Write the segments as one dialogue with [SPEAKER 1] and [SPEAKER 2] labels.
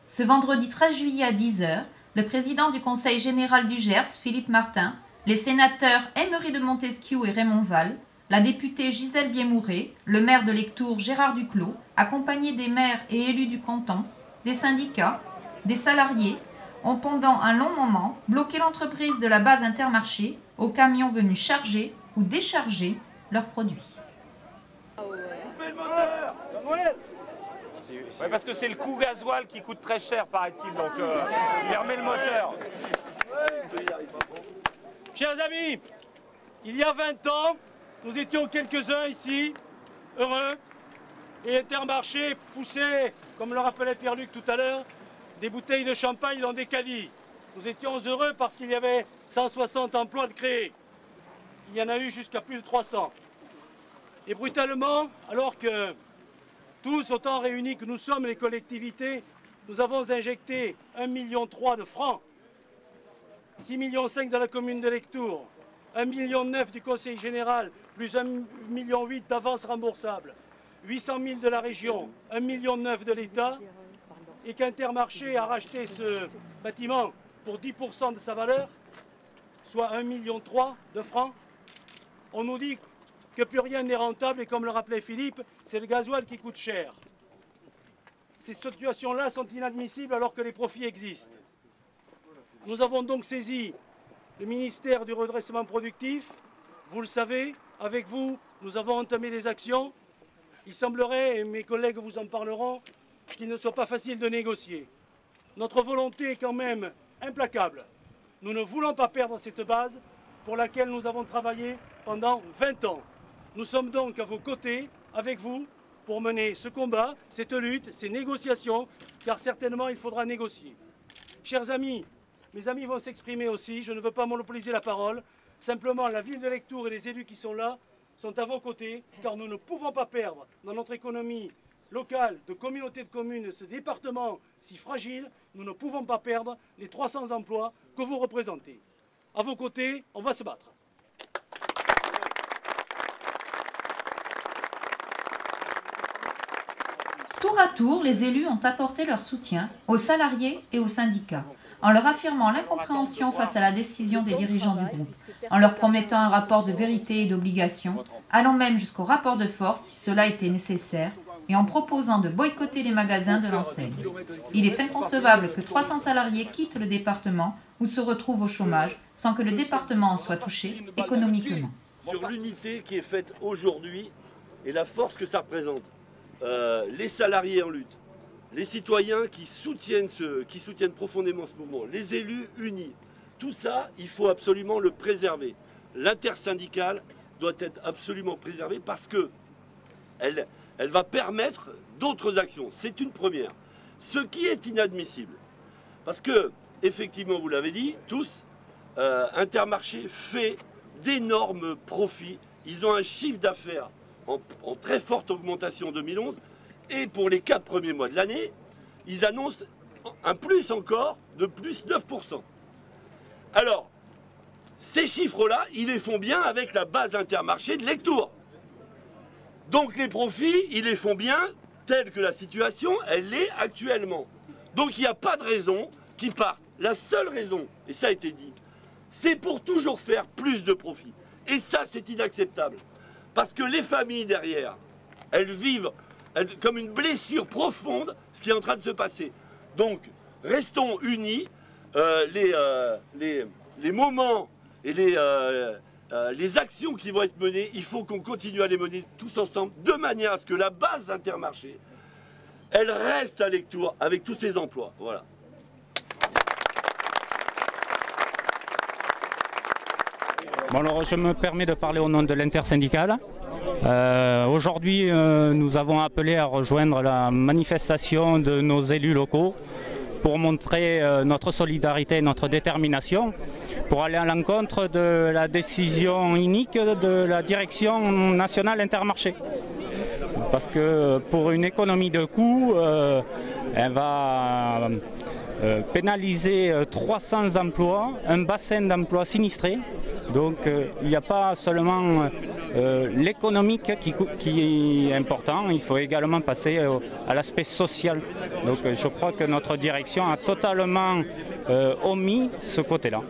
[SPEAKER 1] Ce vendredi 13 juillet à 10 h, le président du Conseil général du Gers, Philippe Martin, les sénateurs Aymeri de Montesquiou et Raymond Vall, la députée Gisèle Biémouré, le maire de Lectoure Gérard Duclos, accompagnés des maires et élus du canton, des syndicats, des salariés, ont pendant un long moment bloqué l'entreprise de la base Intermarché aux camions venus charger ou décharger leurs produits.
[SPEAKER 2] Coupez le moteur! Ouais, parce que c'est le coût gasoil qui coûte très cher, paraît-il, donc fermez le moteur. Chers amis, il y a 20 ans, nous étions quelques-uns ici, heureux, et Intermarché poussait, comme le rappelait Pierre-Luc tout à l'heure, des bouteilles de champagne dans des caddies. Nous étions heureux parce qu'il y avait 160 emplois de créés. Il y en a eu jusqu'à plus de 300. Et brutalement, alors que tous, autant réunis que nous sommes, les collectivités, nous avons injecté 1,3 million de francs, 6,5 millions de la commune de Lectoure, 1,9 million du Conseil général, plus 1,8 million d'avances remboursables, 800 000 de la région, 1,9 million de l'État, et qu'Intermarché a racheté ce bâtiment pour 10% de sa valeur, soit 1,3 million de francs. On nous dit que plus rien n'est rentable et comme le rappelait Philippe, c'est le gasoil qui coûte cher. Ces situations-là sont inadmissibles alors que les profits existent. Nous avons donc saisi le ministère du redressement productif. Vous le savez, avec vous, nous avons entamé des actions. Il semblerait, et mes collègues vous en parleront, qu'il ne soit pas facile de négocier. Notre volonté est quand même implacable. Nous ne voulons pas perdre cette base pour laquelle nous avons travaillé pendant 20 ans. Nous sommes donc à vos côtés, avec vous, pour mener ce combat, cette lutte, ces négociations, car certainement il faudra négocier. Chers amis, mes amis vont s'exprimer aussi, je ne veux pas monopoliser la parole. Simplement, la ville de Lectoure et les élus qui sont là sont à vos côtés, car nous ne pouvons pas perdre dans notre économie locale, de communauté de communes, ce département si fragile, nous ne pouvons pas perdre les 300 emplois que vous représentez. À vos côtés, on va se battre.
[SPEAKER 1] Tour à tour, les élus ont apporté leur soutien aux salariés et aux syndicats, en leur affirmant l'incompréhension face à la décision des dirigeants du groupe, en leur promettant un rapport de vérité et d'obligation, allant même jusqu'au rapport de force si cela était nécessaire, et en proposant de boycotter les magasins de l'enseigne. Il est inconcevable que 300 salariés quittent le département ou se retrouvent au chômage sans que le département en soit touché économiquement.
[SPEAKER 3] Sur l'unité qui est faite aujourd'hui et la force que ça représente. Les salariés en lutte, les citoyens qui soutiennent profondément ce mouvement, les élus unis, tout ça, il faut absolument le préserver. L'intersyndicale doit être absolument préservée parce que elle va permettre d'autres actions. C'est une première. Ce qui est inadmissible, parce que, effectivement, vous l'avez dit, tous, Intermarché fait d'énormes profits. Ils ont un chiffre d'affaires en très forte augmentation en 2011, et pour les 4 premiers mois de l'année, ils annoncent un plus encore de plus 9%. Alors, ces chiffres-là, ils les font bien avec la base Intermarché de Lectoure. Donc les profits, ils les font bien telle que la situation, elle est actuellement. Donc il n'y a pas de raison qu'ils partent. La seule raison, et ça a été dit, c'est pour toujours faire plus de profits. Et ça, c'est inacceptable. Parce que les familles derrière, elles vivent comme une blessure profonde ce qui est en train de se passer. Donc, restons unis. Les moments et les actions qui vont être menées, il faut qu'on continue à les mener tous ensemble, de manière à ce que la base Intermarché, elle reste à Lectoure avec tous ses emplois. Voilà.
[SPEAKER 4] Bon, alors je me permets de parler au nom de l'intersyndicale. Aujourd'hui, nous avons appelé à rejoindre la manifestation de nos élus locaux pour montrer notre solidarité et notre détermination pour aller à l'encontre de la décision inique de la direction nationale Intermarché. Parce que pour une économie de coûts, elle va pénaliser 300 emplois, un bassin d'emplois sinistrés. Donc il n'y a pas seulement l'économique qui est important. Il faut également passer à l'aspect social. Donc je crois que notre direction a totalement omis ce côté-là.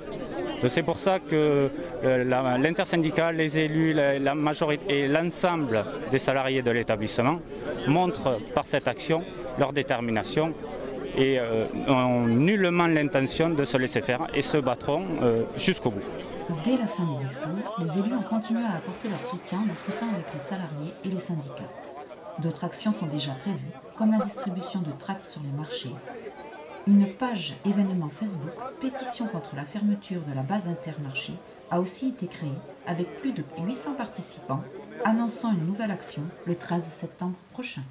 [SPEAKER 4] C'est pour ça que l'intersyndicale, les élus, la majorité et l'ensemble des salariés de l'établissement montrent par cette action leur détermination et ont nullement l'intention de se laisser faire et se battront jusqu'au bout.
[SPEAKER 1] Dès la fin du discours, les élus ont continué à apporter leur soutien en discutant avec les salariés et les syndicats. D'autres actions sont déjà prévues, comme la distribution de tracts sur les marchés. Une page événement Facebook, pétition contre la fermeture de la base Intermarché, a aussi été créée avec plus de 800 participants, annonçant une nouvelle action le 13 septembre prochain.